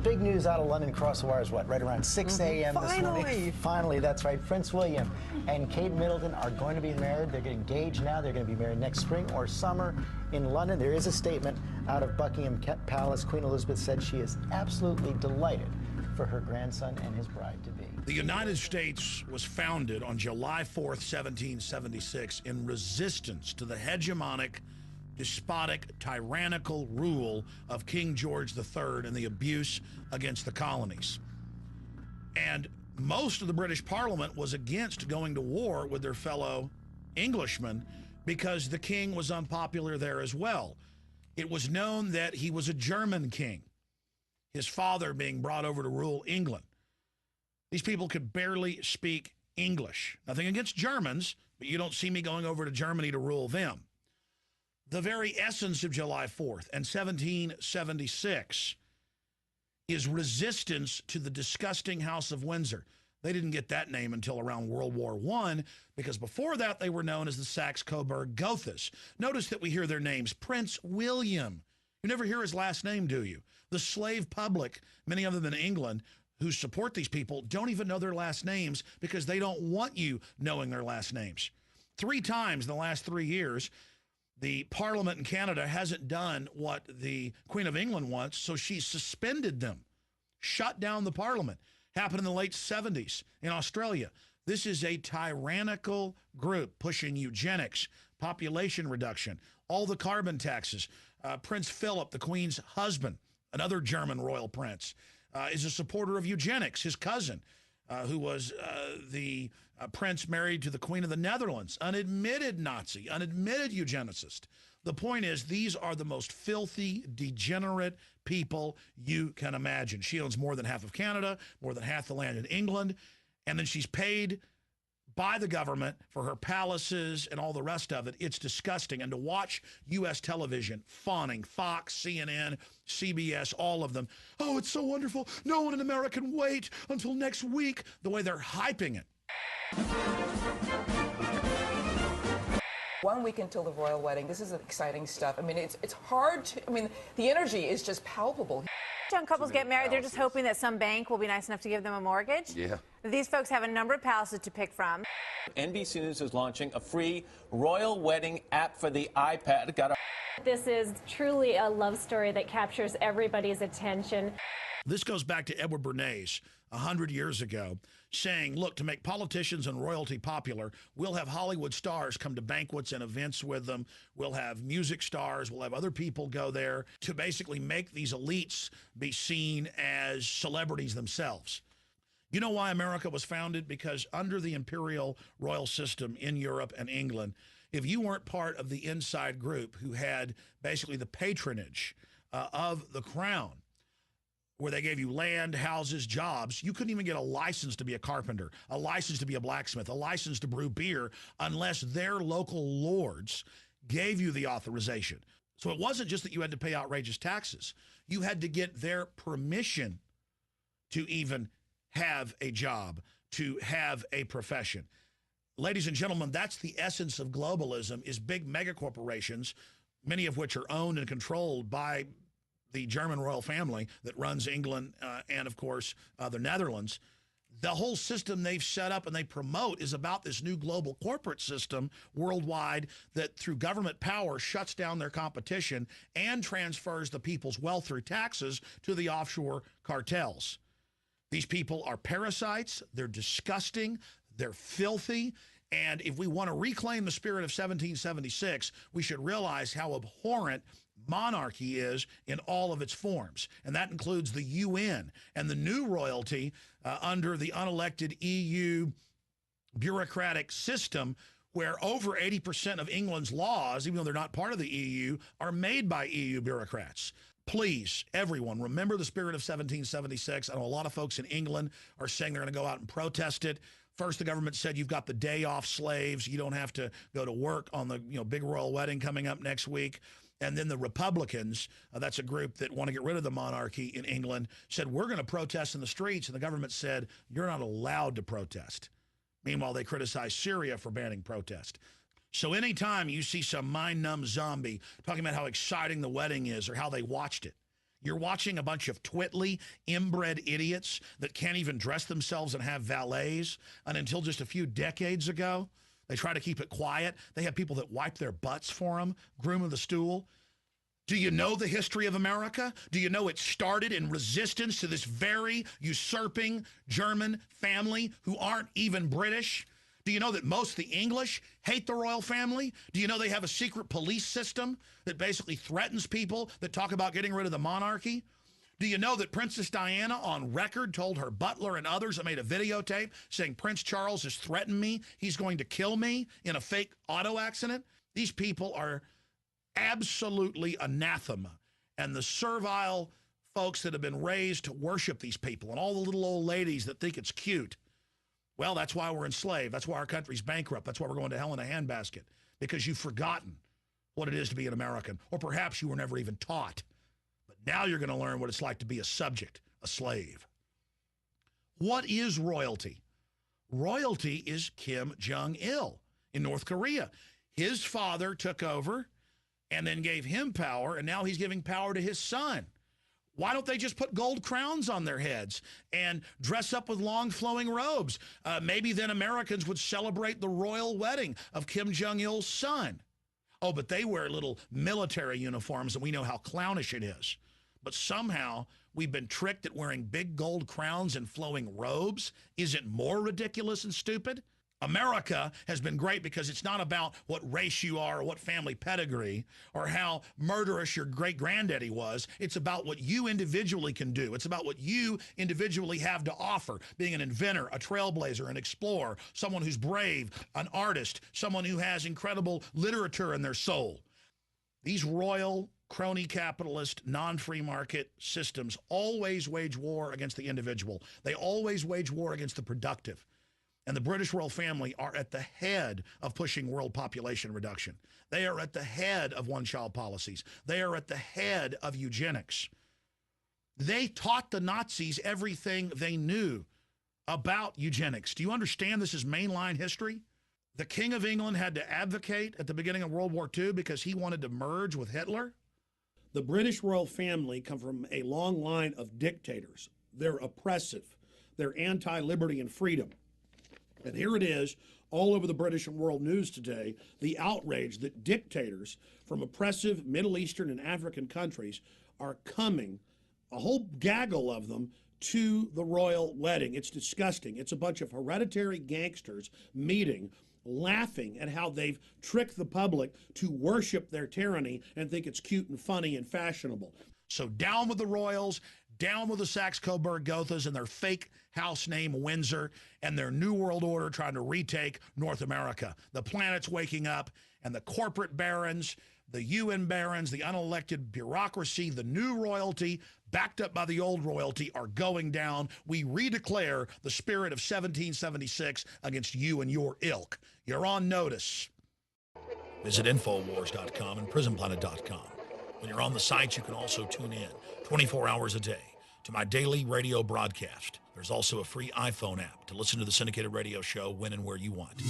Big news out of London across the wires, what, right around 6 a.m. this morning? Finally! Finally, that's right. Prince William and Kate Middleton are going to be married. They're getting engaged now. They're going to be married next spring or summer in London. There is a statement out of Buckingham Palace. Queen Elizabeth said she is absolutely delighted for her grandson and his bride-to-be. The United States was founded on July 4th, 1776, in resistance to the hegemonic, despotic, tyrannical rule of King George III and the abuse against the colonies. And most of the British Parliament was against going to war with their fellow Englishmen because the king was unpopular there as well. It was known that he was a German king, his father being brought over to rule England. These people could barely speak English. Nothing against Germans, but you don't see me going over to Germany to rule them. The very essence of July 4th and 1776 is resistance to the disgusting House of Windsor. They didn't get that name until around World War I, because before that they were known as the Saxe-Coburg-Gothas. Notice that we hear their names. Prince William. You never hear his last name, do you? The slave public, many of them in England, who support these people, don't even know their last names because they don't want you knowing their last names. 3 times in the last 3 years, the Parliament in Canada hasn't done what the Queen of England wants, so she suspended them, shut down the Parliament. Happened in the late 70s in Australia. This is a tyrannical group pushing eugenics, population reduction, all the carbon taxes. Prince Philip, the Queen's husband, another German royal prince, is a supporter of eugenics. His cousin, who was the prince married to the Queen of the Netherlands, unadmitted Nazi, unadmitted eugenicist. The point is, these are the most filthy, degenerate people you can imagine. She owns more than half of Canada, more than half the land in England, and then she's paid by the government for her palaces and all the rest of it. It's disgusting. And to watch U.S. television fawning, Fox, CNN, CBS, all of them, oh, it's so wonderful. No one in America can wait until next week, the way they're hyping it. 1 week until the royal wedding. This is exciting stuff. I mean, it's hard to, I mean, the energy is just palpable. Young couples get married, they're just hoping that some bank will be nice enough to give them a mortgage. Yeah. These folks have a number of palaces to pick from. NBC News is launching a free royal wedding app for the iPad. This is truly a love story that captures everybody's attention. This goes back to Edward Bernays 100 years ago, saying, look, to make politicians and royalty popular, we'll have Hollywood stars come to banquets and events with them. We'll have music stars. We'll have other people go there to basically make these elites be seen as celebrities themselves. You know why America was founded? Because under the imperial royal system in Europe and England, if you weren't part of the inside group who had basically the patronage of the crown, where they gave you land, houses, jobs, you couldn't even get a license to be a carpenter, a license to be a blacksmith, a license to brew beer, unless their local lords gave you the authorization. So it wasn't just that you had to pay outrageous taxes. You had to get their permission to even have a job, to have a profession. Ladies and gentlemen, that's the essence of globalism, is big mega corporations, many of which are owned and controlled by the German royal family that runs England and, of course, the Netherlands. The whole system they've set up and they promote is about this new global corporate system worldwide that, through government power, shuts down their competition and transfers the people's wealth through taxes to the offshore cartels. These people are parasites. They're disgusting. They're filthy. And if we want to reclaim the spirit of 1776, we should realize how abhorrent monarchy is in all of its forms. And that includes the UN and the new royalty under the unelected EU bureaucratic system, where over 80% of England's laws, even though they're not part of the EU, are made by EU bureaucrats. Please, everyone, remember the spirit of 1776. I know a lot of folks in England are saying they're going to go out and protest it. First, the government said you've got the day off slaves. You don't have to go to work on the big royal wedding coming up next week. And then the Republicans, that's a group that want to get rid of the monarchy in England, said, we're going to protest in the streets. And the government said, you're not allowed to protest. Meanwhile, they criticized Syria for banning protest. So anytime you see some mind-numb zombie talking about how exciting the wedding is or how they watched it, You're watching a bunch of twitly, inbred idiots that can't even dress themselves and have valets. And until just a few decades ago, they try to keep it quiet. They have people that wipe their butts for them, groom of the stool. Do you know the history of America? Do you know it started in resistance to this very usurping German family who aren't even British? Do you know that most of the English hate the royal family? Do you know they have a secret police system that basically threatens people that talk about getting rid of the monarchy? Do you know that Princess Diana on record told her butler and others that made a videotape saying Prince Charles has threatened me, he's going to kill me in a fake auto accident? These people are absolutely anathema. And the servile folks that have been raised to worship these people and all the little old ladies that think it's cute, well, that's why we're enslaved. That's why our country's bankrupt. That's why we're going to hell in a handbasket, because you've forgotten what it is to be an American. Or perhaps you were never even taught. But now you're going to learn what it's like to be a subject, a slave. What is royalty? Royalty is Kim Jong-il in North Korea. His father took over and then gave him power, and now he's giving power to his son. Why don't they just put gold crowns on their heads and dress up with long flowing robes? Maybe then Americans would celebrate the royal wedding of Kim Jong-il's son. Oh, but they wear little military uniforms, and we know how clownish it is. But somehow we've been tricked that wearing big gold crowns and flowing robes isn't more ridiculous and stupid. America has been great because it's not about what race you are or what family pedigree or how murderous your great-granddaddy was. It's about what you individually can do. It's about what you individually have to offer, being an inventor, a trailblazer, an explorer, someone who's brave, an artist, someone who has incredible literature in their soul. These royal, crony capitalist, non-free market systems always wage war against the individual. They always wage war against the productive. And the British royal family are at the head of pushing world population reduction. They are at the head of one-child policies. They are at the head of eugenics. They taught the Nazis everything they knew about eugenics. Do you understand this is mainline history? The King of England had to advocate at the beginning of World War II because he wanted to merge with Hitler. The British royal family come from a long line of dictators. They're oppressive. They're anti-liberty and freedom. And here it is, all over the British and world news today, the outrage that dictators from oppressive Middle Eastern and African countries are coming, a whole gaggle of them, to the royal wedding. It's disgusting. It's a bunch of hereditary gangsters meeting, laughing at how they've tricked the public to worship their tyranny and think it's cute and funny and fashionable. So down with the royals, down with the Saxe-Coburg-Gothas and their fake house name Windsor and their New World Order trying to retake North America. The planet's waking up, and the corporate barons, the UN barons, the unelected bureaucracy, the new royalty, backed up by the old royalty, are going down. We redeclare the spirit of 1776 against you and your ilk. You're on notice. Visit Infowars.com and PrisonPlanet.com. When you're on the sites, you can also tune in 24 hours a day to my daily radio broadcast. There's also a free iPhone app to listen to the syndicated radio show when and where you want.